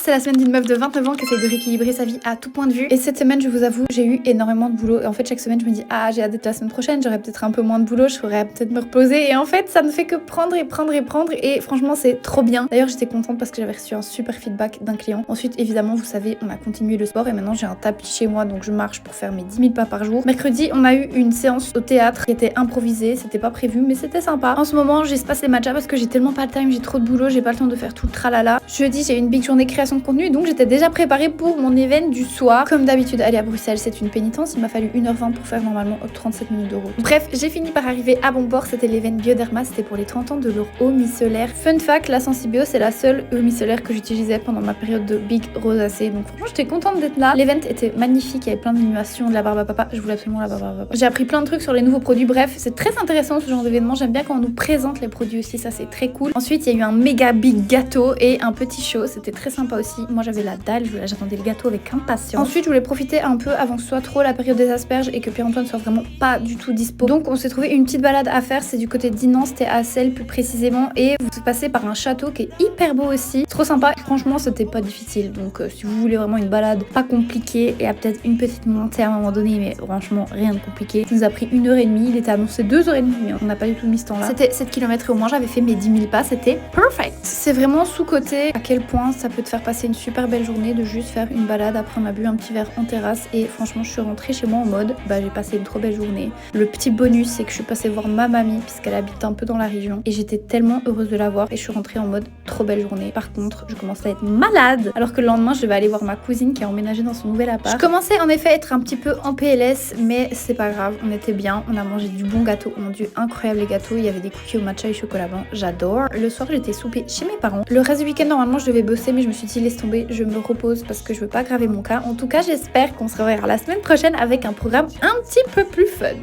c'est la semaine d'une meuf de 29 ans qui essaye de rééquilibrer sa vie à tout point de vue. Et cette semaine, je vous avoue, j'ai eu énormément de boulot. Et en fait, chaque semaine, je me dis, ah, j'ai hâte d'être la semaine prochaine, j'aurai peut-être un peu moins de boulot, je pourrais peut-être me reposer. Et en fait, ça ne fait que prendre et prendre et prendre. Et franchement, c'est trop bien. D'ailleurs, j'étais contente parce que j'avais reçu un super feedback d'un client. Ensuite, évidemment, vous savez, on a continué le sport et maintenant j'ai un tapis chez moi, donc je marche pour faire mes 10 000 pas par jour. Mercredi, on a eu une séance au théâtre qui était improvisée, c'était pas prévu, mais c'était sympa. En ce moment, j'espace les matchas parce que j'ai tellement pas le time, j'ai trop de boulot, j'ai pas le temps de faire tout le tralala. Jeudi, j'ai une big journée création de contenu, donc j'étais déjà préparée pour mon event du soir. Comme d'habitude, aller à Bruxelles, c'est une pénitence. Il m'a fallu 1h20 pour faire normalement 37 minutes de route. Bref, j'ai fini par arriver à bon port. C'était l'event Bioderma, c'était pour les 30 ans de leur eau micellaire. Fun fact, la Sensibio, c'est la seule eau micellaire que j'utilisais pendant ma période de big rosacée. Donc franchement, j'étais contente d'être là. L'event était magnifique, il y avait plein d'animations, de la barbe à papa. Je voulais absolument la barbe à papa. J'ai appris plein de trucs sur les nouveaux produits. Bref, c'est très intéressant ce genre d'événement. J'aime bien quand on nous présente les produits aussi, ça c'est très cool. Ensuite, il y a eu un méga big gâteau et un petit show. C'était très sympa aussi. Moi, j'avais la dalle, j'attendais le gâteau avec impatience. Ensuite, je voulais profiter un peu avant que ce soit trop la période des asperges et que Pierre-Antoine soit vraiment pas du tout dispo. Donc, on s'est trouvé une petite balade à faire. C'est du côté d'Inan, c'était à Celle plus précisément. Et vous passez par un château qui est hyper beau aussi. Trop sympa. Franchement, c'était pas difficile. Donc, si vous voulez vraiment une balade pas compliquée et à peut-être une petite montée à un moment donné, mais franchement, rien de compliqué. Ça nous a pris 1h30. Il était annoncé 2h30, mais on n'a pas du tout mis ce temps-là. C'était 7 km et au moins, j'avais fait mes 10 000 pas. C'était perfect. C'est vraiment sous-côté à quel point ça peut te faire passer une super belle journée de juste faire une balade. Après, on a bu un petit verre en terrasse et franchement, je suis rentrée chez moi en mode, j'ai passé une trop belle journée. Le petit bonus, c'est que je suis passée voir ma mamie puisqu'elle habite un peu dans la région et j'étais tellement heureuse de la voir et je suis rentrée en mode trop belle journée. Par contre, je commençais à être malade alors que le lendemain, je devais aller voir ma cousine qui a emménagé dans son nouvel appart. Je commençais en effet à être un petit peu en PLS, mais c'est pas grave, on était bien, on a mangé du bon gâteau. Oh mon dieu, incroyable les gâteaux, il y avait des cookies au matcha et chocolat blanc, j'adore. Le soir, j'étais souper chez mes parents. Le reste du week-end, normalement, je devais bosser, mais je me suis dit laisse tomber, je me repose parce que je veux pas graver mon cas. En tout cas, j'espère qu'on se reverra la semaine prochaine avec un programme un petit peu plus fun.